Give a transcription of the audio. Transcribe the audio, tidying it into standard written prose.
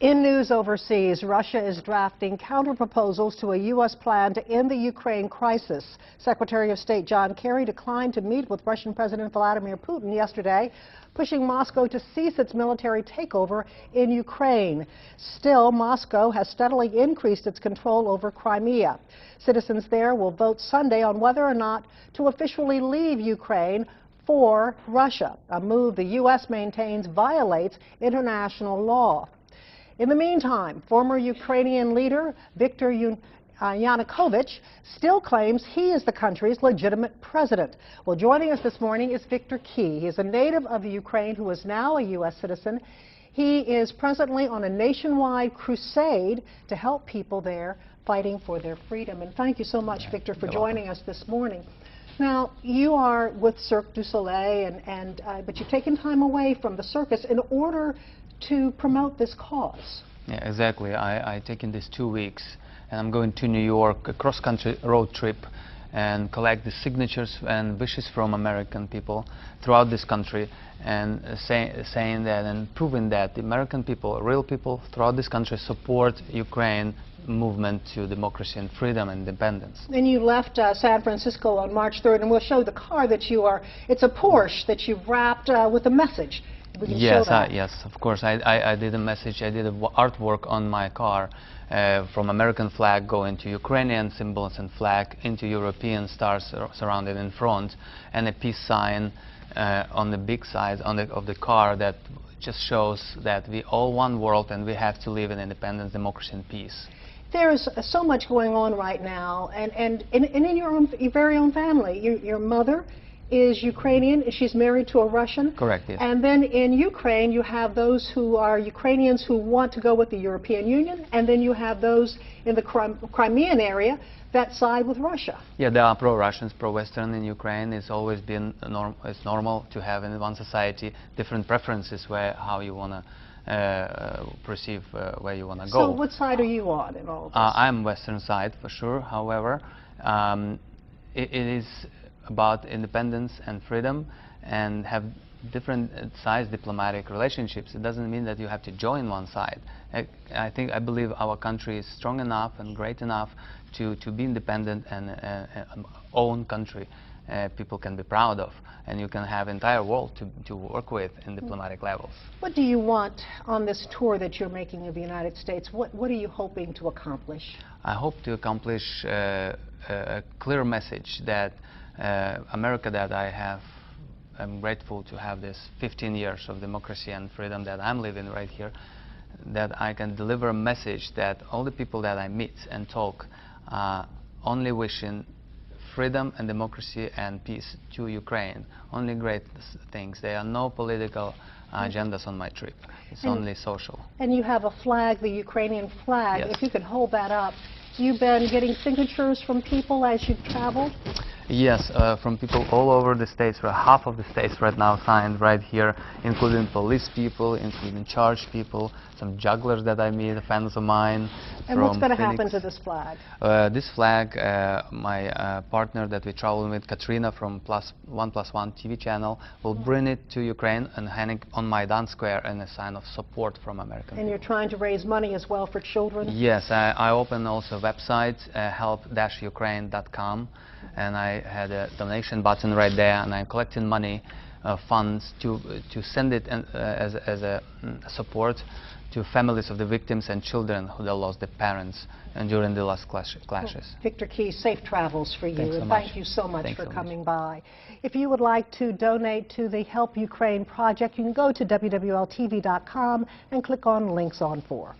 In news overseas, Russia is drafting counter-proposals to a U.S. plan to end the Ukraine crisis. Secretary of State John Kerry declined to meet with Russian President Vladimir Putin yesterday, pushing Moscow to cease its military takeover in Ukraine. Still, Moscow has steadily increased its control over Crimea. Citizens there will vote Sunday on whether or not to officially leave Ukraine for Russia, a move the U.S. maintains violates international law. In the meantime, former Ukrainian leader Viktor Yanukovych still claims he is the country's legitimate president. Well, joining us this morning is Viktor Key. He is a native of Ukraine who is now a U.S. citizen. He is presently on a nationwide crusade to help people there fighting for their freedom. And thank you so much, Viktor, for joining us this morning. Now, you are with Cirque du Soleil, but you've taken time away from the circus in order to promote this cause. Yeah, exactly. I taken these 2 weeks, and I'm going to New York, a cross-country road trip, and collect the signatures and wishes from American people throughout this country, and saying that and proving that the American people, real people throughout this country, support Ukraine movement to democracy and freedom and independence. And you left San Francisco on March 3rd, and we'll show the car that you are. It's a Porsche that you've wrapped with a message. Yes, yes, of course. I did a message. I did artwork on my car from American flag going to Ukrainian symbols and flag into European stars surrounded in front, and a peace sign on the big side of the car that just shows that we all one world and we have to live in independence, democracy, and peace. There's so much going on right now, and in your very own family, your mother is Ukrainian. She's married to a Russian. Correct, yes. And then in Ukraine, you have those who are Ukrainians who want to go with the European Union, and then you have those in the Crimean area that side with Russia. Yeah, there are pro-Russians, pro-Western in Ukraine. It's always been it's normal to have in one society different preferences how you want to perceive where you want to go. So what side are you on in all of this? I'm Western side for sure. However, it is about independence and freedom, and have different size diplomatic relationships. It doesn't mean that you have to join one side. I believe our country is strong enough and great enough to be independent and own country people can be proud of, and you can have entire world to work with in diplomatic levels. What do you want on this tour that you're making of the United States? What are you hoping to accomplish? I hope to accomplish a clear message that America, that I'm grateful to have this 15 years of democracy and freedom that I'm living right here, that I can deliver a message that all the people that I meet and talk only wishing freedom and democracy and peace to Ukraine. Only great things. There are no political agendas on my trip. It's only social. And you have a flag, the Ukrainian flag. Yes. If you could hold that up. You've been getting signatures from people as you've traveled? Yes, from people all over the states. Half of the states right now signed right here, including police people, including church people, some jugglers that I meet, fans of mine. And what's going to happen to this flag? This flag, my partner that we travel with, Katrina from +1+1 TV channel, will bring it to Ukraine and hang it on Maidan Square in a sign of support from American people. And you're trying to raise money as well for children? Yes, I opened also a website, help-ukraine.com, and I had a donation button right there, and I'm collecting money, funds to send it as a support to families of the victims and children who lost their parents during the last clashes. Well, Viktor Key, safe travels for you. Thanks so and much. Thank you so much for coming by. If you would like to donate to the Help Ukraine project, you can go to WWLTV.com and click on Links on 4.